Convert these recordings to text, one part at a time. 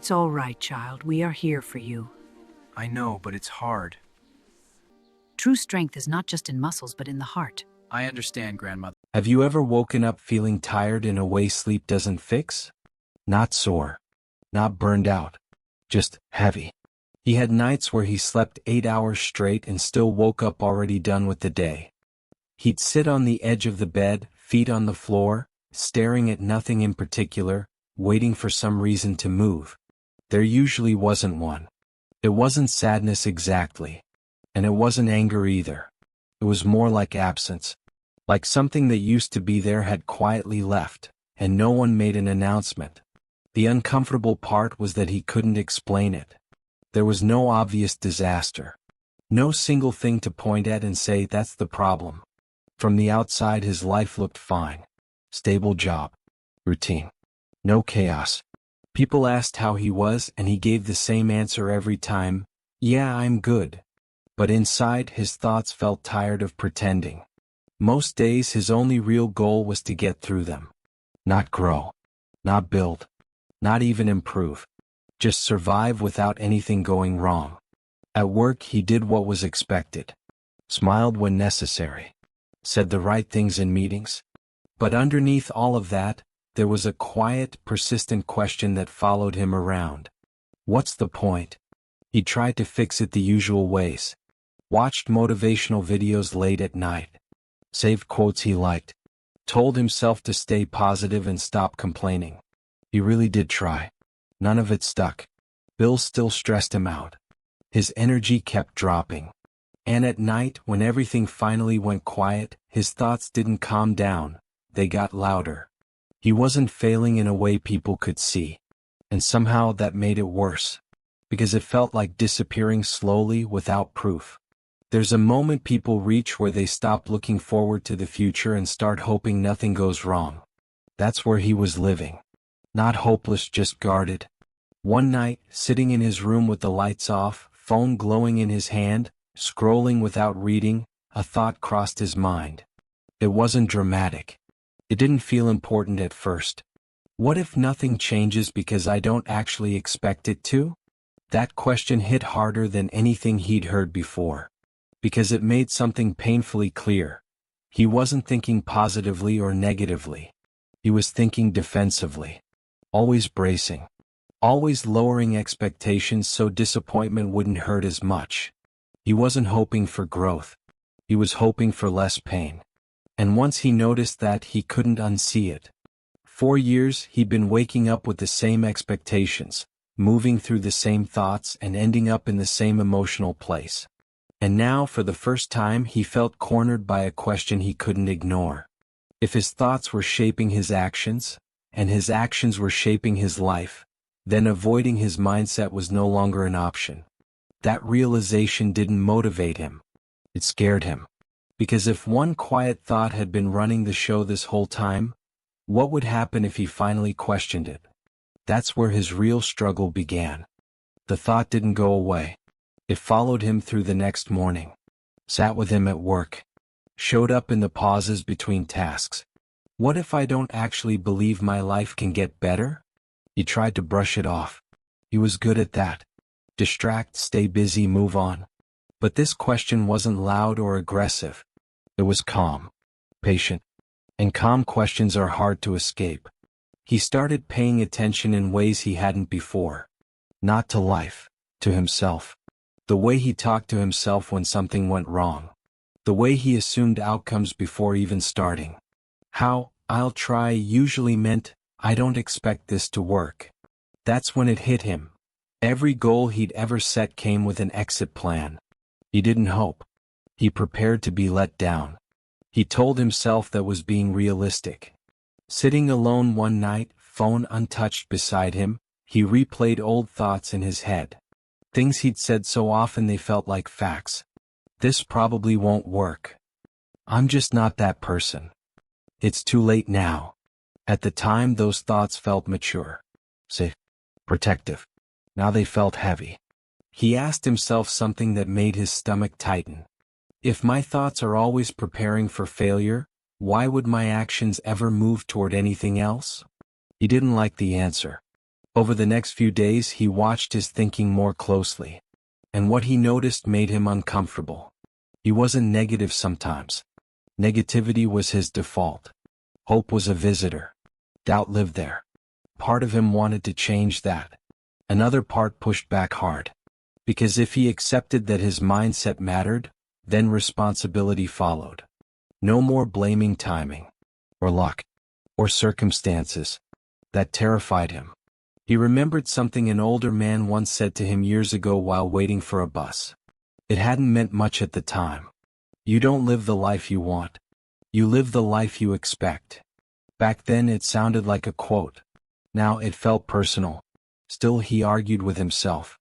It's all right, child. We are here for you. I know, but it's hard. True strength is not just in muscles but in the heart. I understand, Grandmother. Have you ever woken up feeling tired in a way sleep doesn't fix? Not sore. Not burned out. Just heavy. He had nights where he slept 8 hours straight and still woke up already done with the day. He'd sit on the edge of the bed, feet on the floor, staring at nothing in particular, waiting for some reason to move. There usually wasn't one. It wasn't sadness exactly. And it wasn't anger either. It was more like absence. Like something that used to be there had quietly left, and no one made an announcement. The uncomfortable part was that he couldn't explain it. There was no obvious disaster. No single thing to point at and say that's the problem. From the outside his life looked fine. Stable job. Routine. No chaos. People asked how he was and he gave the same answer every time, "Yeah, I'm good." But inside his thoughts felt tired of pretending. Most days his only real goal was to get through them. Not grow. Not build. Not even improve. Just survive without anything going wrong. At work he did what was expected. Smiled when necessary. Said the right things in meetings. But underneath all of that, there was a quiet, persistent question that followed him around. What's the point? He tried to fix it the usual ways. Watched motivational videos late at night. Saved quotes he liked. Told himself to stay positive and stop complaining. He really did try. None of it stuck. Bills still stressed him out. His energy kept dropping. And at night, when everything finally went quiet, his thoughts didn't calm down, they got louder. He wasn't failing in a way people could see. And somehow that made it worse. Because it felt like disappearing slowly without proof. There's a moment people reach where they stop looking forward to the future and start hoping nothing goes wrong. That's where he was living. Not hopeless, just guarded. One night, sitting in his room with the lights off, phone glowing in his hand, scrolling without reading, a thought crossed his mind. It wasn't dramatic. It didn't feel important at first. What if nothing changes because I don't actually expect it to? That question hit harder than anything he'd heard before. Because it made something painfully clear. He wasn't thinking positively or negatively. He was thinking defensively. Always bracing. Always lowering expectations so disappointment wouldn't hurt as much. He wasn't hoping for growth. He was hoping for less pain. And once he noticed that, he couldn't unsee it. 4 years he'd been waking up with the same expectations, moving through the same thoughts and ending up in the same emotional place. And now, for the first time, he felt cornered by a question he couldn't ignore. If his thoughts were shaping his actions, and his actions were shaping his life, then avoiding his mindset was no longer an option. That realization didn't motivate him. It scared him. Because if one quiet thought had been running the show this whole time, what would happen if he finally questioned it? That's where his real struggle began. The thought didn't go away. It followed him through the next morning. Sat with him at work. Showed up in the pauses between tasks. What if I don't actually believe my life can get better? He tried to brush it off. He was good at that. Distract, stay busy, move on. But this question wasn't loud or aggressive. It was calm, patient. And calm questions are hard to escape. He started paying attention in ways he hadn't before. Not to life, to himself. The way he talked to himself when something went wrong. The way he assumed outcomes before even starting. How, "I'll try" usually meant, "I don't expect this to work." That's when it hit him. Every goal he'd ever set came with an exit plan. He didn't hope. He prepared to be let down. He told himself that was being realistic. Sitting alone one night, phone untouched beside him, he replayed old thoughts in his head. Things he'd said so often they felt like facts. This probably won't work. I'm just not that person. It's too late now. At the time those thoughts felt mature. Safe. Protective. Now they felt heavy. He asked himself something that made his stomach tighten. If my thoughts are always preparing for failure, why would my actions ever move toward anything else? He didn't like the answer. Over the next few days he watched his thinking more closely, and what he noticed made him uncomfortable. He wasn't negative sometimes. Negativity was his default. Hope was a visitor. Doubt lived there. Part of him wanted to change that. Another part pushed back hard. Because if he accepted that his mindset mattered, then responsibility followed. No more blaming timing, or luck, or circumstances. That terrified him. He remembered something an older man once said to him years ago while waiting for a bus. It hadn't meant much at the time. You don't live the life you want. You live the life you expect. Back then it sounded like a quote. Now it felt personal. Still he argued with himself.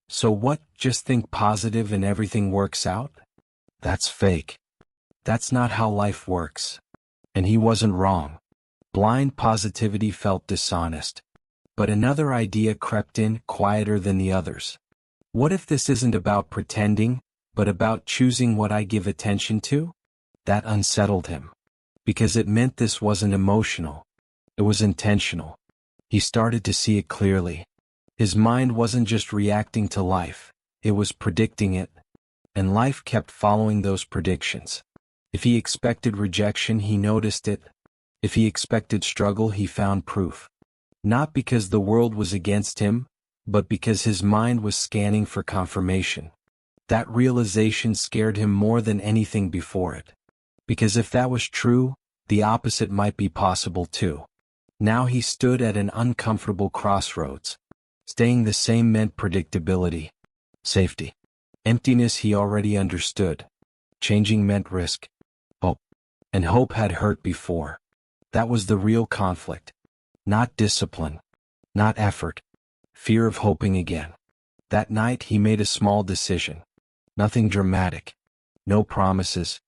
So what, just think positive and everything works out? That's fake. That's not how life works. And he wasn't wrong. Blind positivity felt dishonest. But another idea crept in, quieter than the others. What if this isn't about pretending, but about choosing what I give attention to? That unsettled him. Because it meant this wasn't emotional. It was intentional. He started to see it clearly. His mind wasn't just reacting to life, it was predicting it. And life kept following those predictions. If he expected rejection, he noticed it. If he expected struggle, he found proof. Not because the world was against him, but because his mind was scanning for confirmation. That realization scared him more than anything before it. Because if that was true, the opposite might be possible too. Now he stood at an uncomfortable crossroads. Staying the same meant predictability, safety. Emptiness he already understood. Changing meant risk. Hope. And hope had hurt before. That was the real conflict. Not discipline. Not effort. Fear of hoping again. That night he made a small decision. Nothing dramatic. No promises.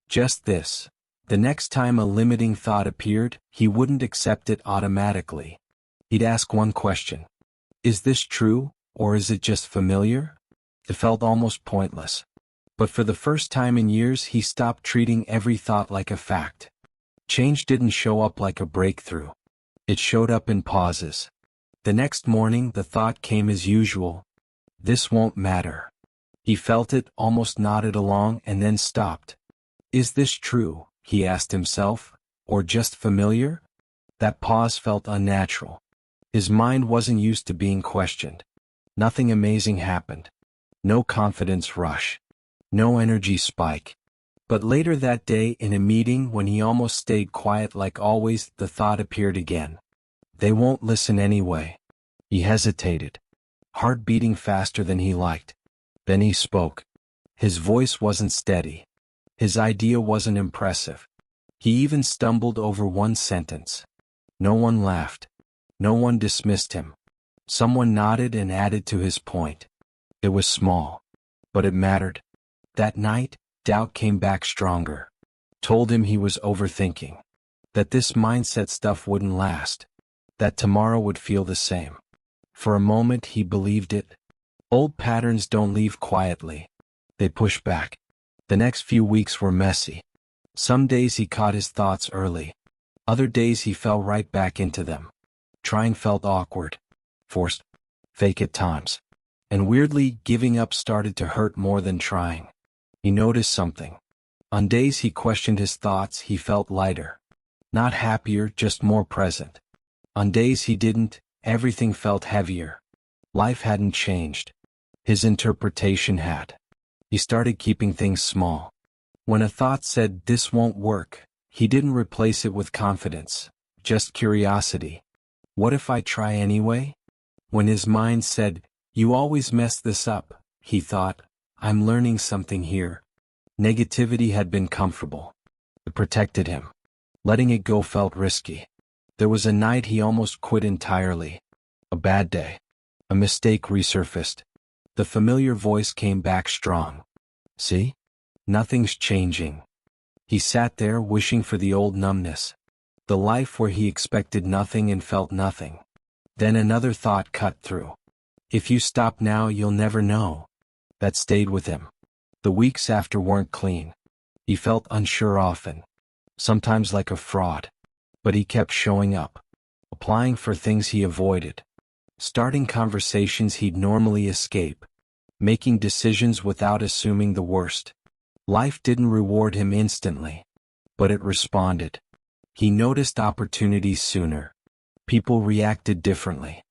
Just this. The next time a limiting thought appeared, he wouldn't accept it automatically. He'd ask one question. Is this true, or is it just familiar? It felt almost pointless. But for the first time in years he stopped treating every thought like a fact. Change didn't show up like a breakthrough. It showed up in pauses. The next morning the thought came as usual. This won't matter. He felt it, almost nodded along, and then stopped. Is this true, he asked himself, or just familiar? That pause felt unnatural. His mind wasn't used to being questioned. Nothing amazing happened. No confidence rush. No energy spike. But later that day in a meeting when he almost stayed quiet like always, the thought appeared again. They won't listen anyway. He hesitated. Heart beating faster than he liked. Then he spoke. His voice wasn't steady. His idea wasn't impressive. He even stumbled over one sentence. No one laughed. No one dismissed him. Someone nodded and added to his point. It was small. But it mattered. That night, doubt came back stronger. Told him he was overthinking. That this mindset stuff wouldn't last. That tomorrow would feel the same. For a moment he believed it. Old patterns don't leave quietly. They push back. The next few weeks were messy. Some days he caught his thoughts early. Other days he fell right back into them. Trying felt awkward. Forced. Fake at times. And weirdly, giving up started to hurt more than trying. He noticed something. On days he questioned his thoughts, he felt lighter. Not happier, just more present. On days he didn't, everything felt heavier. Life hadn't changed. His interpretation had. He started keeping things small. When a thought said, "This won't work," he didn't replace it with confidence, just curiosity. What if I try anyway? When his mind said, "You always mess this up," he thought, "I'm learning something here." Negativity had been comfortable. It protected him. Letting it go felt risky. There was a night he almost quit entirely. A bad day. A mistake resurfaced. The familiar voice came back strong. See? Nothing's changing. He sat there wishing for the old numbness. The life where he expected nothing and felt nothing. Then another thought cut through. If you stop now, you'll never know. That stayed with him. The weeks after weren't clean. He felt unsure often. Sometimes like a fraud. But he kept showing up. Applying for things he avoided. starting conversations he'd normally escape, making decisions without assuming the worst. Life didn't reward him instantly, but it responded. He noticed opportunities sooner. People reacted differently.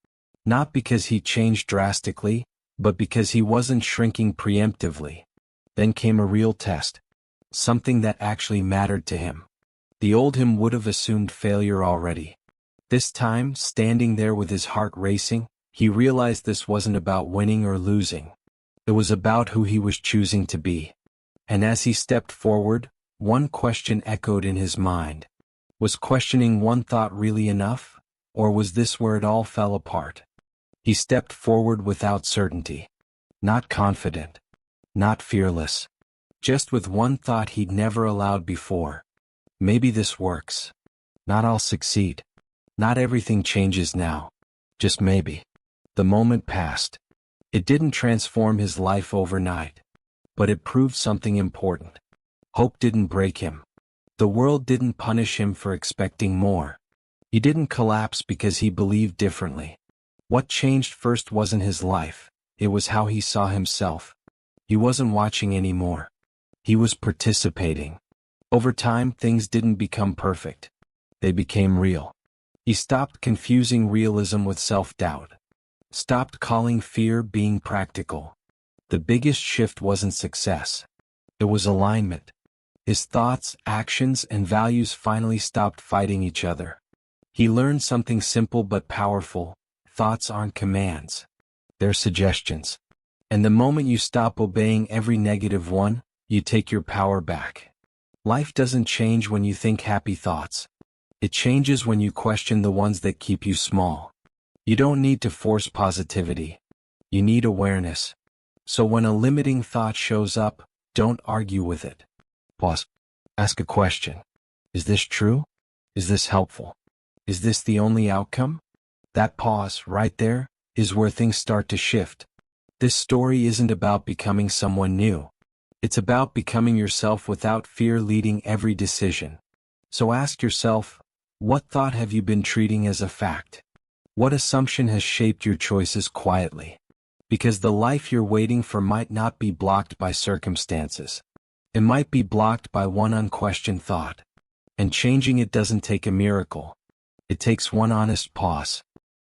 Not because he changed drastically, but because he wasn't shrinking preemptively. Then came a real test. Something that actually mattered to him. The old him would have assumed failure already. This time, standing there with his heart racing, he realized this wasn't about winning or losing. It was about who he was choosing to be. And as he stepped forward, one question echoed in his mind. Was questioning one thought really enough? Or was this where it all fell apart? He stepped forward without certainty. Not confident. Not fearless. Just with one thought he'd never allowed before. Maybe this works. Not I'll succeed. Not everything changes now. Just maybe. The moment passed. It didn't transform his life overnight. But it proved something important. Hope didn't break him. The world didn't punish him for expecting more. He didn't collapse because he believed differently. What changed first wasn't his life, it was how he saw himself. He wasn't watching anymore. He was participating. Over time, things didn't become perfect. They became real. He stopped confusing realism with self-doubt. Stopped calling fear being practical. The biggest shift wasn't success. It was alignment. His thoughts, actions, and values finally stopped fighting each other. He learned something simple but powerful. Thoughts aren't commands. They're suggestions. And the moment you stop obeying every negative one, you take your power back. Life doesn't change when you think happy thoughts. It changes when you question the ones that keep you small. You don't need to force positivity. You need awareness. So when a limiting thought shows up, don't argue with it. Pause. Ask a question. Is this true? Is this helpful? Is this the only outcome? That pause, right there, is where things start to shift. This story isn't about becoming someone new. It's about becoming yourself without fear leading every decision. So ask yourself, what thought have you been treating as a fact? What assumption has shaped your choices quietly? Because the life you're waiting for might not be blocked by circumstances. It might be blocked by one unquestioned thought. And changing it doesn't take a miracle. It takes one honest pause.